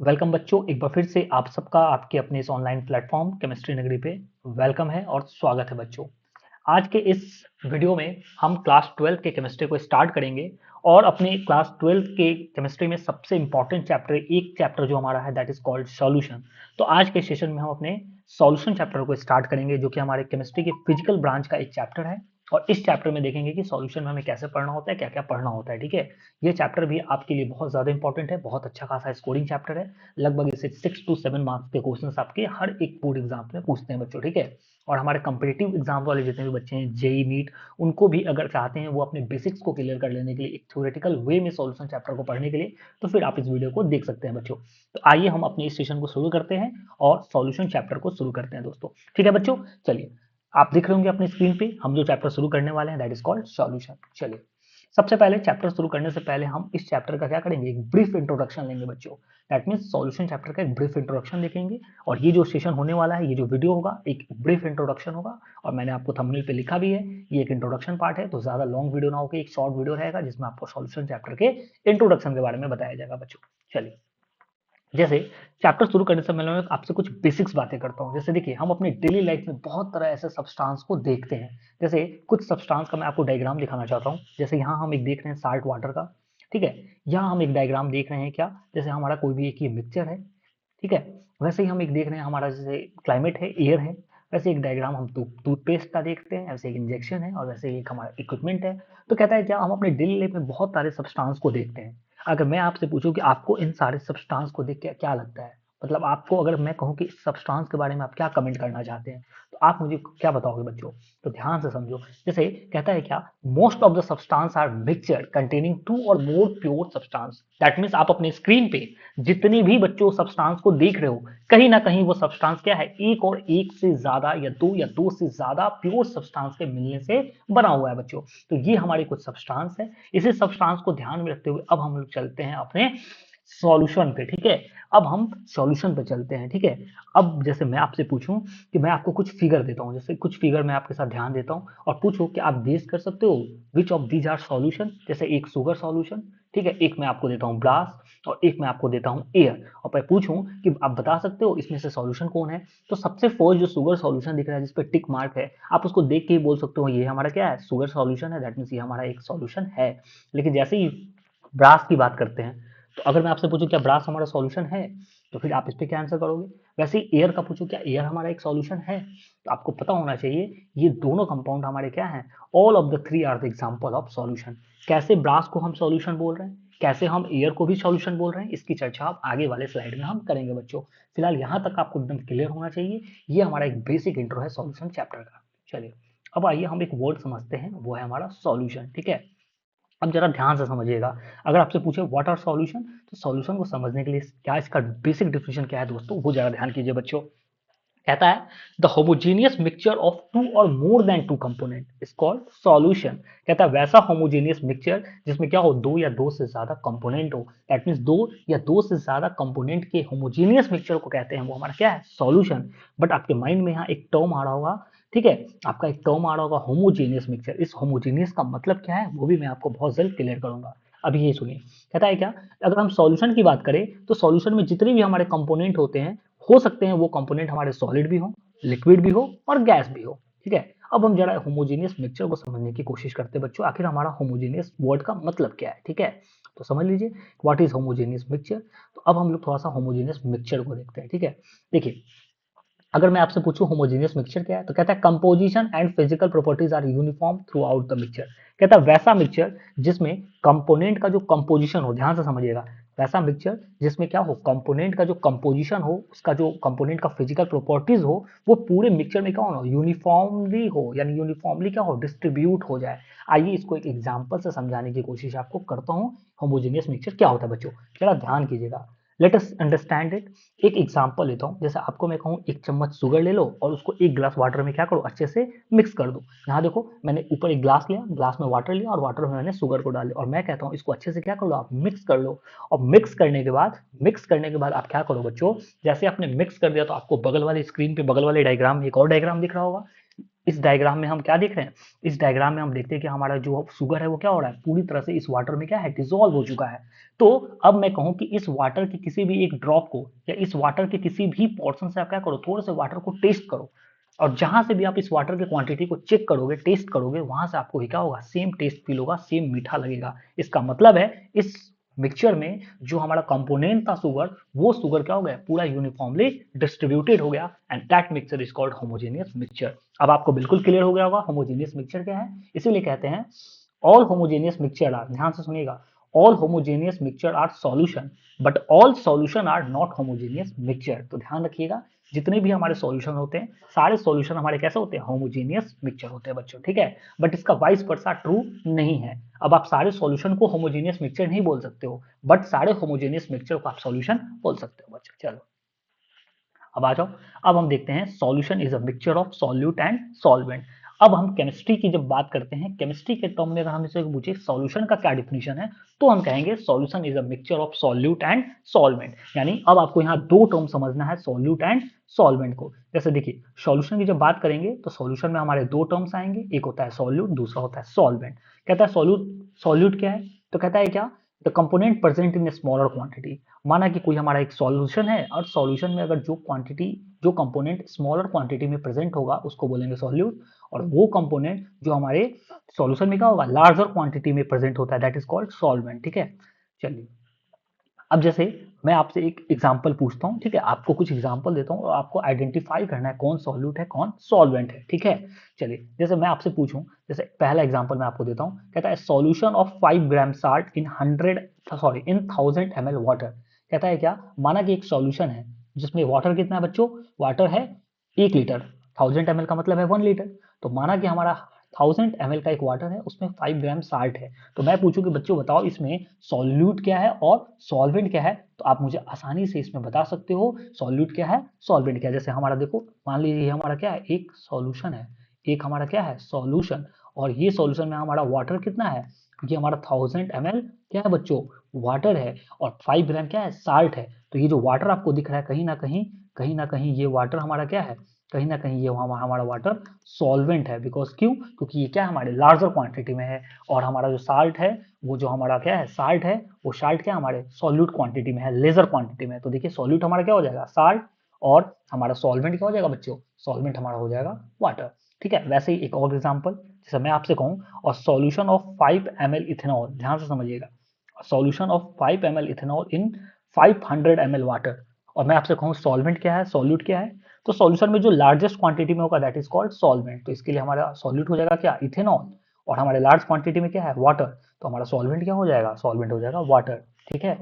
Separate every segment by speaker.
Speaker 1: Welcome बच्चों, एक बार फिर से आप सबका आपके अपने इस ऑनलाइन प्लेटफॉर्म केमिस्ट्री नगरी पे वेलकम है और स्वागत है बच्चों। आज के इस वीडियो में हम क्लास 12 के केमिस्ट्री को स्टार्ट करेंगे और अपने क्लास 12 के केमिस्ट्री में सबसे इंपॉर्टेंट चैप्टर, एक चैप्टर जो हमारा है दैट इज कॉल्ड सॉल्यूशन। तो आज के सेशन में हम अपने सॉल्यूशन चैप्टर को स्टार्ट करेंगे जो कि हमारे केमिस्ट्री के फिजिकल ब्रांच का एक चैप्टर है। और इस चैप्टर में देखेंगे कि सॉल्यूशन में हमें कैसे पढ़ना होता है, क्या क्या पढ़ना होता है। ठीक है, ये चैप्टर भी आपके लिए बहुत ज्यादा इंपॉर्टेंट है, बहुत अच्छा खासा स्कोरिंग चैप्टर है। लगभग इसे 6 to 7 मार्क्स के क्वेश्चंस आपके हर एक बोर्ड एग्जाम में पूछते हैं बच्चों। ठीक है, और हमारे कम्पिटिटिव एग्जाम वाले जितने भी बच्चे हैं, जेई नीट, उनको भी अगर चाहते हैं वो अपने बेसिक्स को क्लियर कर लेने के लिए एक थ्योरेटिकल वे में सॉल्यूशन चैप्टर को पढ़ने के लिए, तो फिर आप इस वीडियो को देख सकते हैं बच्चों। तो आइए हम अपने इस सेशन को शुरू करते हैं और सॉल्यूशन चैप्टर को शुरू करते हैं दोस्तों। ठीक है बच्चों, चलिए आप देख रहे होंगे अपनी स्क्रीन पे हम जो चैप्टर शुरू करने वाले हैं दैट इज कॉल्ड सॉल्यूशन। चलिए, सबसे पहले चैप्टर शुरू करने से पहले हम इस चैप्टर का क्या करेंगे, एक ब्रीफ इंट्रोडक्शन लेंगे बच्चों। दैट मीन्स सॉल्यूशन चैप्टर का एक ब्रीफ इंट्रोडक्शन देखेंगे। और ये जो सेशन होने वाला है, ये जो वीडियो होगा, एक ब्रीफ इंट्रोडक्शन होगा। और मैंने आपको थंबनेल पे लिखा भी है, ये एक इंट्रोडक्शन पार्ट है, तो ज्यादा लॉन्ग वीडियो ना होकर एक शॉर्ट वीडियो रहेगा जिसमें आपको सॉल्यूशन चैप्टर के इंट्रोडक्शन के बारे में बताया जाएगा बच्चों। चलिए, जैसे चैप्टर शुरू करने से पहले मैं आपसे कुछ बेसिक्स बातें करता हूँ। जैसे देखिए, हम अपनी डेली लाइफ में बहुत तरह ऐसे सब्सटेंस को देखते हैं। जैसे कुछ सब्सटेंस का मैं आपको डायग्राम दिखाना चाहता हूँ। जैसे यहाँ हम एक देख रहे हैं साल्ट वाटर का। ठीक है, यहाँ हम एक डायग्राम देख रहे हैं क्या, जैसे हमारा कोई भी एक ये मिक्सचर है। ठीक है, वैसे ही हम एक देख रहे हैं हमारा जैसे क्लाइमेट है, एयर है। वैसे एक डायग्राम हम टूथपेस्ट का देखते हैं, ऐसे एक इंजेक्शन है, और वैसे एक हमारा इक्विपमेंट है। तो कहता है क्या, हम अपने डेली लाइफ में बहुत सारे सब्सटेंस को देखते हैं। अगर मैं आपसे पूछूं कि आपको इन सारे सब्सटेंस को देख के क्या लगता है, मतलब आपको अगर मैं कहूं कि इस सब्सटेंस के बारे में आप क्या कमेंट करना चाहते हैं, तो आप मुझे क्या बताओगे बच्चों। तो ध्यान से समझो। जैसे कहता है क्या, most of the substance are mixture containing two और more pure substance. That means आप अपने स्क्रीन पे जितनी भी बच्चों सब्सटेंस को देख रहे हो, कहीं ना कहीं वो सब्सटेंस क्या है, एक और एक से ज्यादा या दो से ज्यादा प्योर सब्सटेंस के मिलने से बना हुआ है बच्चों। तो ये हमारी कुछ सब्सटेंस है। इसी सब्सटेंस को ध्यान में रखते हुए अब हम लोग चलते हैं अपने सॉल्यूशन पे। ठीक है, अब हम सॉल्यूशन पे चलते हैं। ठीक है, अब जैसे मैं आपसे पूछूं कि मैं आपको कुछ फिगर देता हूं, जैसे कुछ फिगर मैं आपके साथ ध्यान देता हूं और पूछो कि आप गेस कर सकते हो which of these are solution. जैसे एक शुगर सॉल्यूशन, ठीक है, एक मैं आपको देता हूं ब्रास, और एक मैं आपको देता हूं एयर, और मैं पूछूं कि आप बता सकते हो इसमें से सॉल्यूशन कौन है। तो सबसे फर्स्ट जो शुगर सॉल्यूशन दिख रहा है जिस पे टिक मार्क है, आप उसको देख के ही बोल सकते हो ये हमारा क्या है, शुगर सॉल्यूशन है। दैट मीन्स ये हमारा एक सॉल्यूशन है। लेकिन जैसे ही ब्रास की बात करते हैं, तो अगर मैं आपसे पूछूं क्या ब्रास हमारा सॉल्यूशन है, तो फिर आप इस पे क्या आंसर करोगे। वैसे ही एयर का पूछूं क्या एयर हमारा एक सॉल्यूशन है, तो आपको पता होना चाहिए ये दोनों कंपाउंड हमारे क्या हैं, all of the three are the example of solution. कैसे ब्रास को हम सॉल्यूशन बोल रहे हैं, कैसे हम एयर को भी सॉल्यूशन बोल रहे हैं, इसकी चर्चा आप आगे वाले स्लाइड में हम करेंगे बच्चों। फिलहाल यहाँ तक आपको एकदम क्लियर होना चाहिए। ये हमारा एक बेसिक इंट्रो है सॉल्यूशन चैप्टर का। चलिए, अब आइए हम एक वर्ड समझते हैं, वो है हमारा सॉल्यूशन। ठीक है, अब जरा ध्यान से समझिएगा। अगर आपसे पूछे व्हाट आर सॉल्यूशन, तो सॉल्यूशन को समझने के लिए क्या इसका बेसिक डिफिनेशन क्या है दोस्तों, वो जरा ध्यान कीजिए बच्चों। कहता है the homogeneous mixture of two और more than two component is called solution. कहता है वैसा होमोजेनियस मिक्सचर जिसमें क्या हो, दो या दो से ज्यादा कंपोनेंट हो। दैट मीन्स दो या दो से ज्यादा कंपोनेंट के होमोजेनियस मिक्सचर को कहते हैं, वो हमारा क्या है, सॉल्यूशन। बट आपके माइंड में यहाँ एक टर्म आ रहा होगा। ठीक है, आपका एक टर्म आ रहा होगा होमोजेनियस मिक्सचर। इस होमोजेनियस का मतलब क्या है वो भी मैं आपको बहुत जल्द क्लियर करूंगा। अभी ये सुनिए, कहता है क्या, अगर हम सॉल्यूशन की बात करें तो सॉल्यूशन में जितने भी हमारे कंपोनेंट होते हैं, हो सकते हैं वो कंपोनेंट हमारे सॉलिड भी हो, लिक्विड भी हो और गैस भी हो। ठीक है, अब हम जरा होमोजेनियस मिक्सचर को समझने की कोशिश करते हैं बच्चों, आखिर हमारा होमोजेनियस वर्ड का मतलब क्या है। ठीक है, तो समझ लीजिए व्हाट इज होमोजेनियस मिक्सचर। तो अब हम लोग थोड़ा सा होमोजेनियस मिक्सचर को देखते हैं। ठीक है, देखिए, अगर मैं आपसे पूछूं होमोजेनियस मिक्सचर क्या है, तो कहता है composition and physical properties are uniform throughout the mixture. कहता है वैसा मिक्सचर जिसमें कंपोनेंट का जो कंपोजिशन हो, ध्यान से समझिएगा, वैसा मिक्सचर जिसमें क्या हो, कंपोनेंट का जो कंपोजिशन हो, उसका जो कंपोनेंट का फिजिकल प्रॉपर्टीज हो, वो पूरे मिक्सचर में क्या हो, यूनिफॉर्मली हो, यानी यूनिफॉर्मली क्या हो, डिस्ट्रीब्यूट हो जाए। आइए इसको एक एग्जांपल से समझाने की कोशिश आपको करता हूँ। होमोजेनियस मिक्सचर क्या होता है बच्चों, जरा ध्यान कीजिएगा, लेट अस अंडरस्टैंड इट। एक एग्जांपल लेता हूँ, जैसे आपको मैं कहूँ एक चम्मच शुगर ले लो और उसको एक ग्लास वाटर में क्या करो, अच्छे से मिक्स कर दो। यहाँ देखो, मैंने ऊपर एक ग्लास लिया, ग्लास में वाटर लिया और वाटर में मैंने शुगर को डाल दिया, और मैं कहता हूँ इसको अच्छे से क्या कर लो, आप मिक्स कर लो। और मिक्स करने के बाद आप क्या करो बच्चों, जैसे आपने मिक्स कर दिया तो आपको बगल वाली स्क्रीन पे, बगल वाले डायग्राम में एक और डायग्राम दिख रहा होगा। इस डायग्राम में हम क्या देख रहे हैं, इस डायग्राम में हम देखते हैं कि हमारा जो शुगर है वो क्या हो रहा है, पूरी तरह से इस वाटर में क्या है, डिसॉल्व हो चुका है। तो अब मैं कहूं कि इस वाटर के किसी भी एक ड्रॉप को या इस वाटर के किसी भी पोर्शन से आप क्या करो, थोड़े से वाटर को टेस्ट करो, और जहां से भी आप इस वाटर के क्वांटिटी को चेक करोगे, टेस्ट करोगे, वहां से आपको क्या होगा, सेम टेस्ट फील होगा, सेम मीठा लगेगा। इसका मतलब है इस मिक्सचर में जो हमारा कंपोनेंट था शुगर, वो शुगर क्या हो गया, पूरा यूनिफॉर्मली डिस्ट्रीब्यूटेड हो गया, and that mixture is called homogeneous mixture. अब आपको बिल्कुल क्लियर हो गया होगा होमोजेनियस मिक्सचर क्या है। इसीलिए कहते हैं ऑल होमोजेनियस मिक्सचर आर, ध्यान से सुनिएगा, all homogeneous mixture are solution but all solution are not homogeneous mixture. तो ध्यान रखिएगा, जितने भी हमारे सॉल्यूशन होते हैं, सारे सॉल्यूशन हमारे कैसे होते हैं, होमोजेनियस मिक्सचर होते हैं बच्चों, ठीक है। बट इसका वाइस वर्सा ट्रू नहीं है। अब आप सारे सॉल्यूशन को होमोजेनियस मिक्सचर नहीं बोल सकते हो, बट सारे होमोजेनियस मिक्सचर को आप सॉल्यूशन बोल सकते हो बच्चों। चलो अब आ जाओ, अब हम देखते हैं solution is a mixture of solute and solvent. अब हम केमिस्ट्री की जब बात करते हैं, केमिस्ट्री के टर्म में अगर हम इसे पूछे सॉल्यूशन का क्या डिफिनेशन है, तो हम कहेंगे solution is a mixture of solute and solvent. यानी अब आपको यहाँ दो टर्म समझना है, सॉल्यूट एंड सॉल्वेंट को। जैसे देखिए, सॉल्यूशन की जब बात करेंगे तो सॉल्यूशन में हमारे दो टर्म्स आएंगे, एक होता है सॉल्यूट, दूसरा होता है सॉल्वेंट। कहता है सॉल्यूट, सॉल्यूट क्या है, तो कहता है क्या, the component present in smaller quantity. माना कि कोई हमारा एक सॉल्यूशन है, और सॉल्यूशन में अगर जो क्वांटिटी, जो कंपोनेंट स्मॉलर क्वांटिटी में प्रेजेंट होगा उसको बोलेंगे सॉल्यूट, और वो कंपोनेंट जो हमारे सॉल्यूशन में क्या होगा, लार्जर क्वांटिटी में प्रेजेंट होता है, दैट इज कॉल्ड सॉल्वेंट, ठीक है। चलिए, अब जैसे मैं आपसे एक एग्जांपल पूछता हूँ, ठीक है, आपको कुछ एग्जांपल देता हूँ और आपको आइडेंटिफाई करना है कौन सॉल्यूट है कौन सॉल्वेंट है, ठीक है। चलिए, जैसे मैं आपसे पूछूं, जैसे पहला एग्जांपल मैं आपको देता हूँ, कहता है solution of 5 gram salt in 1000 ml water. कहता है क्या, माना कि एक सॉल्यूशन है जिसमें वाटर कितना है बच्चों, वाटर है 1 लीटर, 1000 ml का मतलब है 1 लीटर। तो माना कि हमारा 1000 ml का एक वाटर है, उसमें 5 ग्राम साल्ट है। तो मैं पूछूं कि बच्चों बताओ इसमें सॉल्यूट क्या है और सॉल्वेंट क्या है, तो आप मुझे आसानी से इसमें बता सकते हो सॉल्यूट क्या है सॉल्वेंट क्या है। जैसे हमारा देखो, मान लीजिए हमारा क्या है, एक सॉल्यूशन है, एक हमारा क्या है सॉल्यूशन, और ये सॉल्यूशन में हमारा वाटर कितना है, क्योंकि हमारा 1000 ml क्या है बच्चों, वाटर है, और 5 ग्राम क्या है, साल्ट है। तो ये जो वाटर आपको दिख रहा है, कहीं ना कहीं ये वाटर हमारा क्या है, कहीं ना कहीं ये हमारा वाटर सॉल्वेंट है। बिकॉज क्यों, क्योंकि ये क्या है, हमारे लार्जर क्वांटिटी में है, और हमारा जो साल्ट है, वो जो हमारा क्या है साल्ट है, वो साल्ट क्या हमारे सॉल्यूट क्वांटिटी में है, लेजर क्वांटिटी में है। तो देखिए सॉल्यूट हमारा क्या हो जाएगा, साल्ट, और हमारा सॉल्वेंट क्या हो जाएगा बच्चों, सॉल्वेंट हमारा हो जाएगा वाटर, ठीक है। वैसे ही एक और एग्जांपल, जैसे मैं आपसे कहूँ, और सॉल्यूशन ऑफ 5 ml इथेनॉल, ध्यान से समझिएगा, solution of 5 ml ethanol in 500 ml water, और मैं आपसे कहूँ सॉल्वेंट क्या है, सॉल्यूट क्या है, तो सॉल्यूशन में जो लार्जेस्ट क्वांटिटी में होगा दैट इज कॉल्ड सॉल्वेंट। तो इसके लिए हमारा सॉल्यूट हो जाएगा क्या, इथेनॉल, और हमारे लार्ज क्वांटिटी में क्या है, वाटर, तो हमारा सॉल्वेंट क्या हो जाएगा, सॉल्वेंट हो जाएगा वाटर, ठीक है।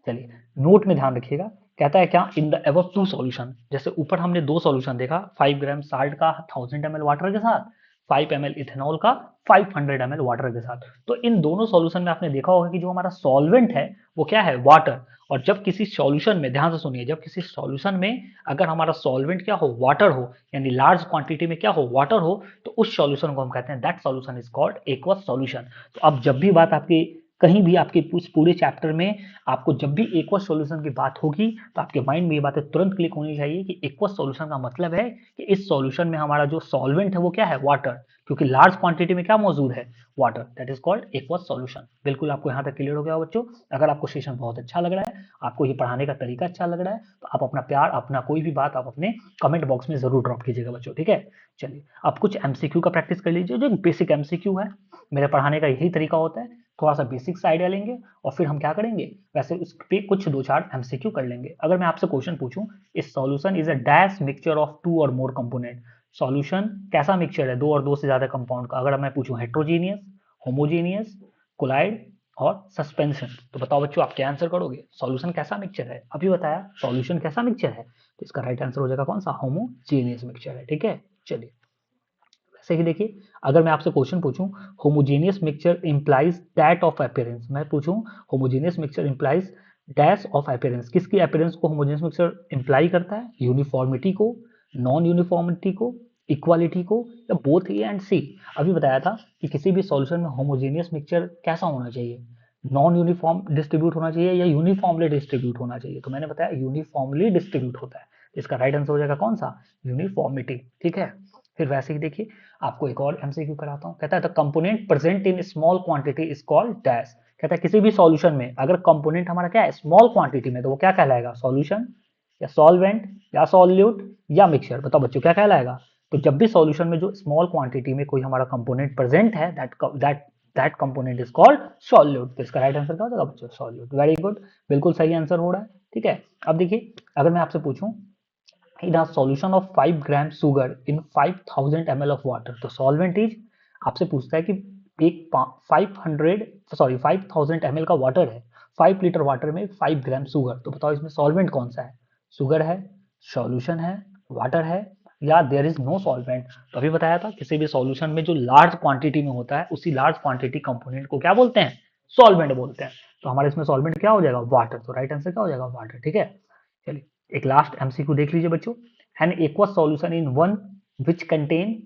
Speaker 1: चलिए, नोट में ध्यान रखिएगा, कहता है क्या, in the above two solution, जैसे ऊपर हमने दो सॉल्यूशन देखा, 5 ग्राम साल्ट का 1000 ml वाटर के साथ, 5 ml इथेनॉल का 500 ml वाटर के साथ। तो इन दोनों सॉल्यूशन में आपने देखा होगा कि जो हमारा सॉल्वेंट है वो क्या है, वाटर। और जब किसी सॉल्यूशन में, ध्यान से सुनिए, जब किसी सॉल्यूशन में अगर हमारा सॉल्वेंट क्या हो, वाटर हो, यानी लार्ज क्वांटिटी में क्या हो, वाटर हो, तो उस सॉल्यूशन को हम कहते हैं that solution is called aqueous solution. तो अब जब भी बात आपकी, कहीं भी आपके पूरे चैप्टर में आपको जब भी एक्वस सॉल्यूशन की बात होगी, तो आपके माइंड में ये बातें तुरंत क्लिक होनी चाहिए कि एक्वस सॉल्यूशन का मतलब है कि इस सॉल्यूशन में हमारा जो सॉल्वेंट है वो क्या है, वाटर, क्योंकि लार्ज क्वांटिटी में क्या मौजूद है, water, that is called aqueous solution. बिल्कुल आपको यहाँ तक क्लियर हो गया हो बच्चों। अगर आपको सेशन बहुत अच्छा लग रहा है, आपको ये पढ़ाने का तरीका अच्छा लग रहा है, तो आप अपना प्यार, अपना कोई भी बात आप अपने कमेंट बॉक्स में जरूर ड्रॉप कीजिएगा बच्चों, ठीक है। चलिए, अब कुछ एमसीक्यू का प्रैक्टिस कर लीजिए, जो बेसिक एमसीक्यू है, मेरे पढ़ाने का यही तरीका होता है, थोड़ा सा बेसिक्स आइडिया लेंगे और फिर हम क्या करेंगे, वैसे उस पे कुछ दो चार एमसीक्यू कर लेंगे। अगर मैं आपसे क्वेश्चन पूछूं, इस solution is a dash mixture of two और मोर कंपोनेंट, सॉल्यूशन कैसा मिक्सचर है, दो और दो से ज्यादा कंपाउंड का। अगर मैं पूछूं हेट्रोजीनियस, होमोजीनियस, कोलाइड और सस्पेंशन, तो बताओ बच्चों आप क्या आंसर करोगे, सॉल्यूशन कैसा मिक्सचर है, अभी बताया सॉल्यूशन कैसा मिक्सचर है, तो इसका राइट आंसर हो जाएगा कौन सा, होमोजीनियस मिक्सचर है, ठीक है। चलिए, वैसे ही देखिए, अगर मैं आपसे क्वेश्चन पूछूं, homogeneous mixture implies that of appearance, मैं पूछूं homogeneous mixture implies dash of appearance, किसकी अपीयरेंस को होमोजेनियस मिक्सचर इंप्लाई करता है, यूनिफॉर्मिटी को, नॉन यूनिफॉर्मिटी को, इक्वालिटी को, या बोथ ए एंड सी। अभी बताया था कि किसी भी सॉल्यूशन में होमोजेनियस मिक्सचर कैसा होना चाहिए, नॉन यूनिफॉर्म डिस्ट्रीब्यूट होना चाहिए या यूनिफॉर्मली डिस्ट्रीब्यूट होना चाहिए, तो मैंने बताया यूनिफॉर्मली डिस्ट्रीब्यूट होता है। इसका राइट आंसर हो जाएगा कौन सा, यूनिफॉर्मिटी, ठीक है। फिर वैसे ही देखिए आपको एक और एमसीक्यू कराता हूँ, कहता है the component present in small quantity is called dash. कहता है किसी भी सॉल्यूशन में अगर कंपोनेंट हमारा क्या है स्मॉल क्वांटिटी में, तो वो क्या कहलाएगा, सॉल्यूशन या सॉल्वेंट या सॉल्यूट या मिक्सचर। बताओ बच्चों क्या कहलाएगा। तो जब भी सॉल्यूशन में जो स्मॉल क्वांटिटी में कोई हमारा कंपोनेंट प्रेजेंट है, that component is called solute. तो इसका राइट आंसर क्या हो जाएगा बच्चों, सॉल्यूट। वेरी गुड, बिल्कुल सही आंसर हो रहा है। ठीक है, अब देखिए अगर मैं आपसे पूछूं in a solution of 5 gram sugar in 5000 ml of water, तो solvent is, आपसे पूछता है कि एक 5000 ml का वाटर है, 5 लीटर वाटर में 5 ग्राम शुगर, तो बताओ इसमें सॉल्वेंट कौन सा है, शुगर है, सॉल्यूशन है, वाटर है, या देयर इज नो सॉल्वेंट। तो अभी बताया था किसी भी सॉल्यूशन में जो लार्ज क्वांटिटी में होता है उसी लार्ज क्वांटिटी कंपोनेंट को क्या बोलते हैं, सॉल्वेंट बोलते हैं। तो हमारे इसमें सॉल्वेंट क्या हो जाएगा, वाटर। तो राइट आंसर क्या हो जाएगा, वाटर। ठीक है, चलिए एक लास्ट एमसीक्यू देख लीजिए बच्चों। An aqueous solution in one which contain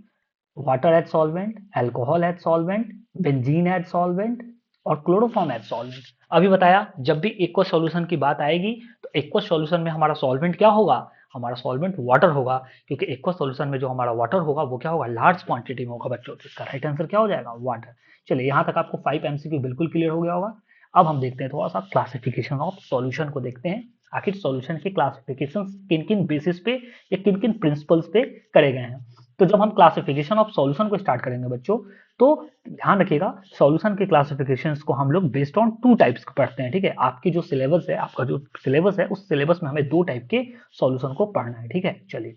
Speaker 1: water as solvent, alcohol as solvent, benzene as solvent और क्लोरोफॉर्म एज सॉल्वेंट। अभी बताया जब भी एक्वस सॉल्यूशन की बात आएगी तो एक्वस सॉल्यूशन में हमारा सॉल्वेंट क्या होगा, हमारा सॉल्वेंट वाटर होगा, क्योंकि एक्वस सॉल्यूशन में जो हमारा वाटर होगा वो क्या होगा, लार्ज क्वांटिटी में होगा बच्चों। तो इसका राइट आंसर क्या हो जाएगा, वाटर। चलिए यहाँ तक आपको 5 एमसीक्यू बिल्कुल क्लियर हो गया होगा। अब हम देखते हैं थोड़ा सा क्लासिफिकेशन ऑफ सॉल्यूशन को देखते हैं, आखिर सॉल्यूशन के क्लासिफिकेशन किन किन बेसिस पे या किन किन प्रिंसिपल्स पे करे गए हैं। तो जब हम क्लासिफिकेशन ऑफ सॉल्यूशन को स्टार्ट करेंगे बच्चों, तो ध्यान रखिएगा सॉल्यूशन के क्लासिफिकेशंस को हम लोग बेस्ड ऑन 2 टाइप्स पढ़ते हैं। ठीक है, आपकी जो सिलेबस है, आपका जो सिलेबस है उस सिलेबस में हमें 2 टाइप के सॉल्यूशन को पढ़ना है। ठीक है, चलिए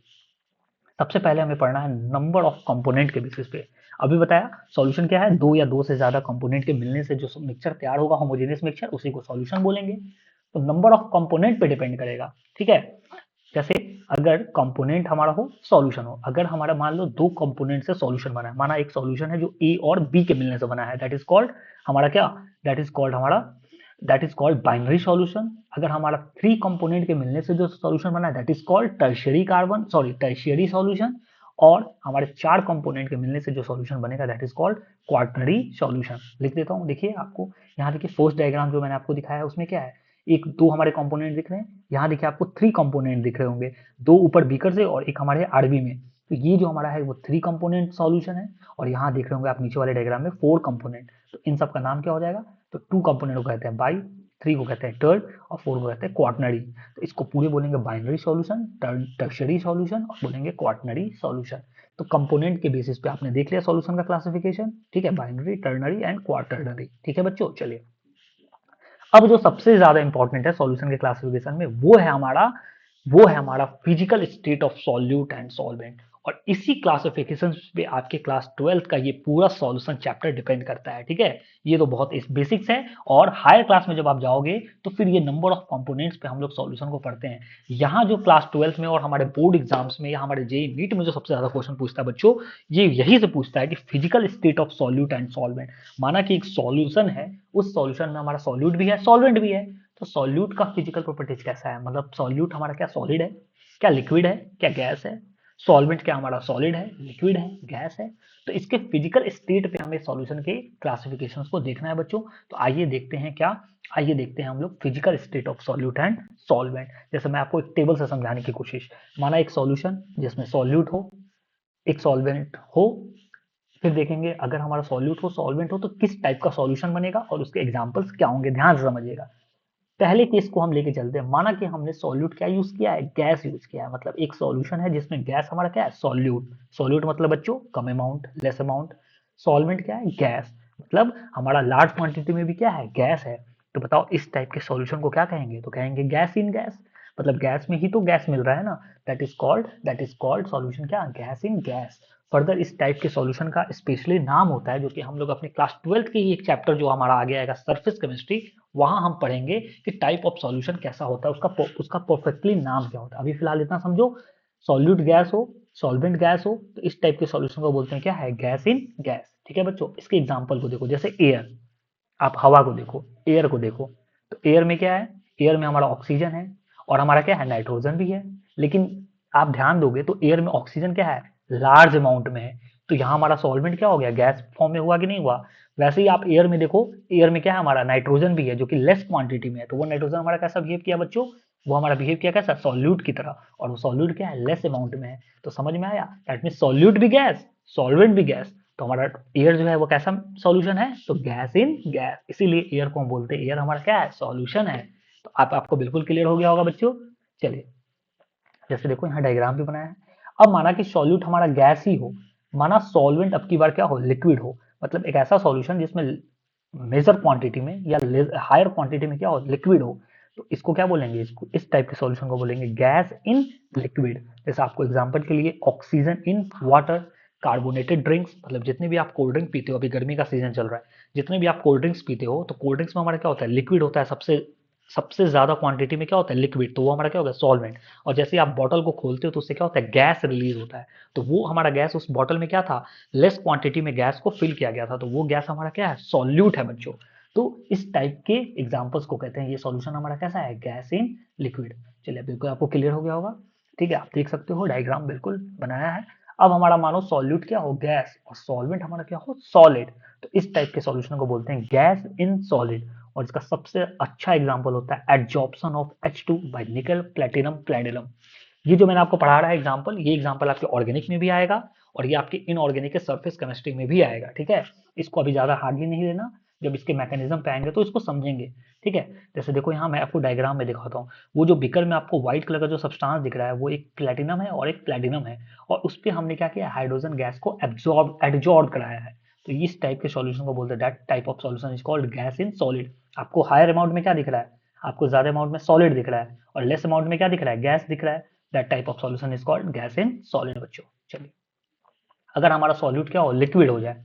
Speaker 1: सबसे पहले हमें पढ़ना है नंबर ऑफ कंपोनेंट के बेसिस पे। अभी बताया सॉल्यूशन क्या है, 2 या 2 से ज्यादा कंपोनेंट के मिलने से जो मिक्सचर तैयार होगा, होमोजेनियस मिक्सचर, उसी को सॉल्यूशन बोलेंगे। तो नंबर ऑफ कंपोनेंट पे डिपेंड करेगा। ठीक है, जैसे अगर कंपोनेंट हमारा हो सॉल्यूशन हो, अगर हमारा मान लो 2 कंपोनेंट से सॉल्यूशन बना है, माना एक सॉल्यूशन है जो ए और बी के मिलने से बना है, दैट इज कॉल्ड हमारा क्या, that is called binary solution. अगर हमारा 3 कंपोनेंट के मिलने से जो सॉल्यूशन बना है that is called tertiary solution. और हमारे 4 कंपोनेंट के मिलने से जो सॉल्यूशन बनेगा that is called quaternary solution. लिख देता हूँ, देखिए आपको यहाँ देखिए फर्स्ट डायग्राम जो मैंने आपको दिखाया है उसमें क्या है, एक 2 हमारे कंपोनेंट दिख रहे हैं, यहाँ देखिए आपको 3 कंपोनेंट दिख रहे होंगे, 2 ऊपर बीकर से और एक हमारे आरबी में। तो ये जो हमारा है वो 3 कंपोनेंट सॉल्यूशन है, और यहाँ देख रहे होंगे आप नीचे वाले डायग्राम में 4 कंपोनेंट। तो इन सब का नाम क्या हो जाएगा, तो 2 कंपोनेंट को कहते हैं बाई, 3 को कहते हैं टर्ड और 4 को कहते हैं क्वार्टनरी। तो इसको पूरे बोलेंगे बाइनरी सॉल्यूशन, टर्शियरी सॉल्यूशन और बोलेंगे क्वार्टनरी सॉल्यूशन। तो कंपोनेंट के बेसिस पे आपने देख लिया सॉल्यूशन का क्लासिफिकेशन। ठीक है, बाइनरी, टर्नरी एंड क्वार्टरनरी। ठीक है बच्चों, चलिए अब जो सबसे ज्यादा इंपॉर्टेंट है सॉल्यूशन के क्लासिफिकेशन में वो है हमारा physical state of solute and solvent. और इसी क्लासिफिकेशन पे आपके क्लास 12 का ये पूरा सॉल्यूशन चैप्टर डिपेंड करता है। ठीक है, ये तो बहुत बेसिक्स है, और हायर क्लास में जब आप जाओगे तो फिर ये नंबर ऑफ कंपोनेंट्स पे हम लोग सॉल्यूशन को पढ़ते हैं। यहाँ जो क्लास 12 में और हमारे बोर्ड एग्जाम्स में या हमारे जेईई नीट में जो सबसे ज्यादा क्वेश्चन पूछता है बच्चों, ये यही से पूछता है कि physical state of solute and solvent. माना कि एक सॉल्यूशन है, उस सॉल्यूशन में हमारा सॉल्यूट भी है, सॉल्वेंट भी है, तो सॉल्यूट का फिजिकल प्रॉपर्टीज कैसा है, मतलब सॉल्यूट हमारा क्या सॉलिड है, क्या लिक्विड है, क्या गैस है, सॉल्वेंट क्या हमारा सॉलिड है, लिक्विड है, गैस है। तो इसके फिजिकल स्टेट पे हमें सॉल्यूशन के क्लासिफिकेशन को देखना है बच्चों। तो आइए देखते हैं क्या, आइए देखते हैं हम लोग physical state of solute and solvent. जैसे मैं आपको एक टेबल से समझाने की कोशिश, माना एक सॉल्यूशन जिसमें सॉल्यूट हो, एक सॉल्वेंट हो, फिर देखेंगे अगर हमारा सॉल्यूट हो सॉल्वेंट हो तो किस टाइप का सॉल्यूशन बनेगा और उसके एग्जांपल्स क्या होंगे, ध्यान से समझिएगा। पहले केस को हम लेके चलते हैं, माना कि हमने सॉल्यूट क्या यूज किया है, गैस यूज किया है, मतलब एक सॉल्यूशन है जिसमें गैस हमारा क्या है, सॉल्यूट। सॉल्यूट मतलब बच्चों कम अमाउंट, लेस अमाउंट। सॉल्वेंट क्या है, गैस, मतलब हमारा लार्ज क्वांटिटी में भी क्या है, गैस है। तो बताओ इस टाइप के सॉल्यूशन को क्या कहेंगे, तो कहेंगे गैस इन गैस, मतलब गैस में ही तो गैस मिल रहा है ना, दैट इज कॉल्ड सॉल्यूशन क्या, गैस इन गैस। फर्दर इस टाइप के सॉल्यूशन का स्पेशली नाम होता है, जो कि हम लोग अपने क्लास 12 के ही एक चैप्टर जो हमारा आगे आएगा सरफेस केमिस्ट्री, वहां हम पढ़ेंगे कि टाइप ऑफ सॉल्यूशन कैसा होता है, उसका परफेक्टली नाम क्या होता है। अभी फिलहाल इतना समझो, सॉल्यूट गैस हो, सॉल्वेंट गैस हो, तो इस टाइप के सॉल्यूशन को बोलते हैं क्या है, गैस इन गैस। ठीक है बच्चों, इसके एग्जांपल को देखो, जैसे एयर, आप हवा को देखो, एयर को देखो, तो एयर में क्या है, एयर में हमारा ऑक्सीजन है और हमारा क्या है, नाइट्रोजन भी है। लेकिन आप ध्यान दोगे तो एयर में ऑक्सीजन क्या है, लार्ज अमाउंट में है, तो यहाँ हमारा सॉल्वेंट क्या हो गया, गैस फॉर्म में हुआ कि नहीं हुआ। वैसे ही आप एयर में देखो, एयर में क्या है, हमारा नाइट्रोजन भी है जो कि लेस क्वांटिटी में है, तो वो नाइट्रोजन हमारा कैसा बिहेव किया बच्चों, वो हमारा बिहेव किया कैसा, सॉल्यूट की तरह, और वो सॉल्यूट क्या है, लेस अमाउंट में है। तो समझ में आया, दैट मीन सॉल्यूट भी गैस, सॉल्वेंट भी गैस। तो हमारा एयर जो है वो कैसा सॉल्यूशन है, तो गैस इन गैस, इसीलिए एयर को हम बोलते हैं एयर हमारा क्या है, सॉल्यूशन है। तो आपको बिल्कुल क्लियर हो गया होगा बच्चों। चलिए, जैसे देखो यहाँ डायग्राम भी बनाया है। अब माना कि सॉल्यूट हमारा गैस ही हो, माना सॉल्वेंट अब की बार क्या हो, लिक्विड हो, मतलब एक ऐसा सॉल्यूशन जिसमें मेजर क्वांटिटी में या हायर क्वांटिटी में क्या हो, लिक्विड हो, तो इसको क्या बोलेंगे, इसको इस टाइप के सॉल्यूशन को बोलेंगे गैस इन लिक्विड। जैसे आपको एग्जांपल के लिए oxygen in water, carbonated drinks, मतलब जितने भी आप कोल्ड ड्रिंक पीते हो, अभी गर्मी का सीजन चल रहा है, जितने भी आप कोल्ड ड्रिंक्स पीते हो, तो कोल्ड ड्रिंक्स में हमारा क्या होता है, लिक्विड होता है, सबसे सबसे ज्यादा क्वांटिटी में क्या होता है, लिक्विड, तो वो हमारा क्या होगा, सॉल्वेंट। और जैसे ही आप बॉटल को खोलते हो तो उससे क्या होता है, गैस रिलीज होता है, तो वो हमारा गैस उस बॉटल में क्या था, लेस क्वांटिटी में गैस को फिल किया गया था, तो वो गैस हमारा क्या है, सॉल्यूट है बच्चों। तो इस टाइप के एग्जांपल्स को कहते हैं, ये सॉल्यूशन हमारा कैसा है, गैस इन लिक्विड। चलिए, बिल्कुल आपको क्लियर हो गया होगा। ठीक है, आप देख सकते हो डायग्राम बिल्कुल बनाया है। अब हमारा मानो सॉल्यूट क्या हो, गैस, और सॉल्वेंट हमारा क्या हो, सॉलिड। तो इस टाइप के सॉल्यूशन को बोलते हैं गैस इन सॉलिड। और इसका सबसे अच्छा एग्जांपल होता है एडजॉर्प्शन ऑफ H2 बाय निकल प्लेटिनम प्लेडिलम। ये जो मैंने आपको पढ़ा रहा है एग्जांपल, ये एग्जांपल आपके ऑर्गेनिक में भी आएगा और ये आपके इनऑर्गेनिक के सरफेस केमिस्ट्री में भी आएगा। ठीक है, इसको अभी ज्यादा हार्डली नहीं लेना, जब इसके मैकेनिज्म पे आएंगे तो इसको समझेंगे। ठीक है, जैसे देखो यहाँ मैं आपको डायग्राम में दिखाता हूँ, वो जो बिकर में आपको व्हाइट कलर का जो सब्सटेंस दिख रहा है वो एक प्लेटिनम है और एक प्लेटिनम है, और उस पर हमने क्या किया, हाइड्रोजन गैस को एब्जॉर्ब कराया है। तो इस टाइप के सॉल्यूशन को बोलते हैं, that type of solution is called gas in solid. आपको हायर अमाउंट में क्या दिख रहा है, आपको ज्यादा अमाउंट में सॉलिड दिख रहा है, और लेस अमाउंट में क्या दिख रहा है, गैस दिख रहा है। That type of solution is called gas in solid बच्चों। चलिए, अगर हमारा सॉल्यूट क्या हो, लिक्विड हो जाए,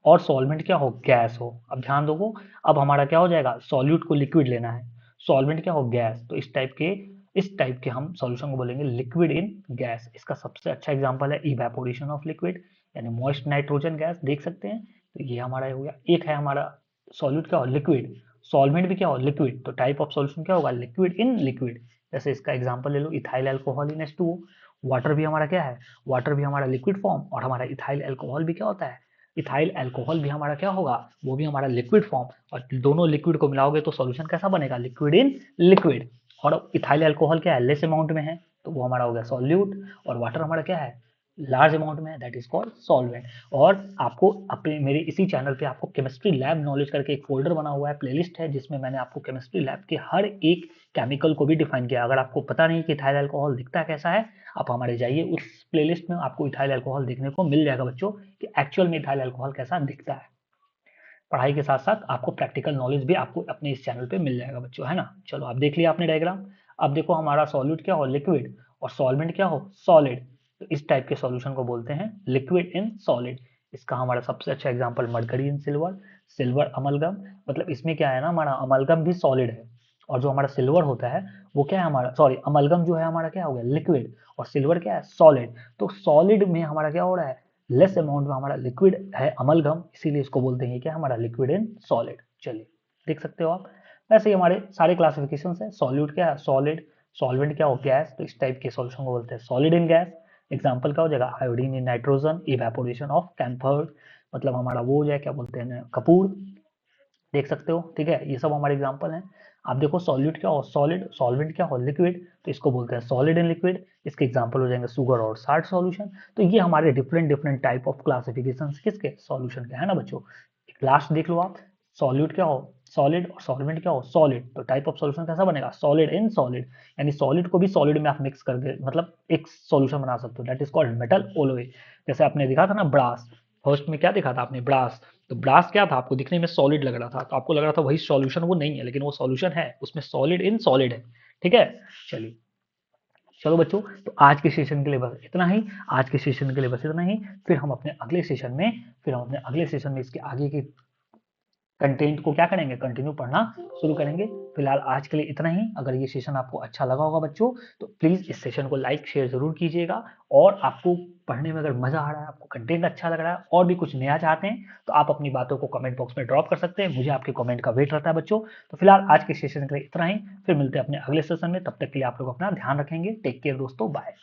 Speaker 1: और सॉल्वेंट क्या हो, गैस हो, अब ध्यान दो, अब हमारा क्या हो जाएगा, सॉल्यूट को लिक्विड लेना है, सॉल्वेंट क्या हो, गैस, तो इस टाइप के हम सॉल्यूशन को बोलेंगे लिक्विड इन गैस। इसका सबसे अच्छा एग्जांपल है इवेपोरेशन ऑफ लिक्विड, यानी मॉइस्ट नाइट्रोजन गैस, देख सकते हैं। तो ये हमारा हो गया, एक है हमारा सॉल्यूट क्या हो, लिक्विड, सॉल्वेंट भी क्या हो, लिक्विड, तो टाइप ऑफ सॉल्यूशन क्या होगा, लिक्विड इन लिक्विड। जैसे इसका एग्जांपल ले लो, इथाइल अल्कोहल इन H2O। वाटर भी हमारा क्या है, वाटर भी हमारा लिक्विड फॉर्म, और हमारा इथाइल अल्कोहल भी क्या होता है, इथाइल अल्कोहल भी हमारा क्या होगा, वो भी हमारा लिक्विड फॉर्म। और दोनों लिक्विड को मिलाओगे तो सॉल्यूशन कैसा बनेगा, लिक्विड इन लिक्विड। और इथाइल अल्कोहल क्या है, लेस अमाउंट में है, तो वो हमारा हो गया सॉल्यूट, और वाटर हमारा क्या है, लार्ज अमाउंट में है, दैट इज कॉल्ड सॉल्वेंट। और आपको अपने मेरे इसी चैनल पे आपको केमिस्ट्री लैब नॉलेज करके एक फोल्डर बना हुआ है, प्लेलिस्ट है, जिसमें मैंने आपको केमिस्ट्री लैब के हर एक केमिकल को भी डिफाइन किया। अगर आपको पता नहीं कि इथाइल अल्कोहल दिखता कैसा है, आप हमारे जाइए उस प्लेलिस्ट में, आपको इथाइल अल्कोहल देखने को मिल जाएगा बच्चों, कि एक्चुअल में इथाइल अल्कोहल कैसा दिखता है। पढ़ाई के साथ साथ आपको प्रैक्टिकल नॉलेज भी आपको अपने इस चैनल पे मिल जाएगा बच्चों, है ना। चलो, आप देख लिया आपने डायग्राम। अब देखो, हमारा सॉल्यूट क्या हो, लिक्विड, और सॉल्वेंट क्या हो, सॉलिड। तो इस टाइप के सॉल्यूशन को बोलते हैं लिक्विड इन सॉलिड। इसका हमारा सबसे अच्छा एग्जांपल मरकरी इन सिल्वर, सिल्वर अमलगम, मतलब इसमें क्या है ना, हमारा अमलगम भी सॉलिड है, और जो हमारा सिल्वर होता है वो क्या है, हमारा सॉरी अमलगम जो है हमारा क्या हो गया, लिक्विड, और सिल्वर क्या है, सॉलिड। तो सॉलिड में हमारा क्या हो रहा है, लेस अमाउंट में हमारा लिक्विड है अमलगम, इसीलिए इसको बोलते हैं क्या, हमारा लिक्विड इन सॉलिड। चलिए, देख सकते हो आप। वैसे ही हमारे सारे क्लासिफिकेशन है, सॉल्यूट क्या है, सॉलिड, सॉल्वेंट क्या हो, गैस, तो इस टाइप के सॉल्यूशन को बोलते हैं सॉलिड इन गैस। एग्जांपल क्या हो जाएगा, iodine in nitrogen, evaporation of camphor, मतलब हमारा वो हो जाए, क्या बोलते हैं, कपूर, देख सकते हो। ठीक है, ये सब हमारे एग्जांपल हैं। आप देखो, सॉल्यूट क्या हो, सॉलिड, सॉल्वेंट क्या हो, लिक्विड, तो इसको बोलते हैं सॉलिड इन लिक्विड। इसके एग्जांपल हो जाएंगे शुगर और साल्ट सॉल्यूशन। तो ये हमारे different different type of classification किसके, सॉल्यूशन के, है ना बच्चों। लास्ट देख लो आप, सॉल्यूट क्या हो, सॉलिड, और सॉल्वेंट क्या हो, सॉलिड, तो टाइप ऑफ सॉल्यूशन कैसा बनेगा, सॉलिड इन सॉलिड। यानी सॉलिड को भी सॉलिड में आप मिक्स करके मतलब एक सॉल्यूशन बना सकते हो, दैट इज कॉल्ड मेटल ओलोए। जैसे आपने देखा था ना ब्रास, फर्स्ट में क्या देखा था आपने, ब्रास, तो ब्रास क्या था, आपको दिखने में सॉलिड लग रहा था, तो आपको लग रहा था वही सॉल्यूशन, वो नहीं है, लेकिन वो सॉल्यूशन है, उसमें सॉलिड इन सॉलिड है। ठीक है, चलिए, चलो बच्चों, तो आज के सेशन के लिए बस इतना ही, आज के सेशन के लिए बस इतना ही। फिर हम अपने अगले सेशन में इसके आगे के कंटेंट को क्या करेंगे, कंटिन्यू पढ़ना शुरू करेंगे। फिलहाल आज के लिए इतना ही। अगर ये सेशन आपको अच्छा लगा होगा बच्चों, तो प्लीज इस सेशन को लाइक शेयर जरूर कीजिएगा। और आपको पढ़ने में अगर मजा आ रहा है, आपको कंटेंट अच्छा लग रहा है, और भी कुछ नया चाहते हैं, तो आप अपनी बातों को कमेंट बॉक्स में ड्रॉप कर सकते हैं। मुझे आपके कमेंट का वेट रहता है बच्चों। तो फिलहाल आज के सेशन के लिए इतना ही, फिर मिलते हैं अपने अगले सेशन में। तब तक के लिए आप लोग अपना ध्यान रखेंगे। टेक केयर दोस्तों, बाय।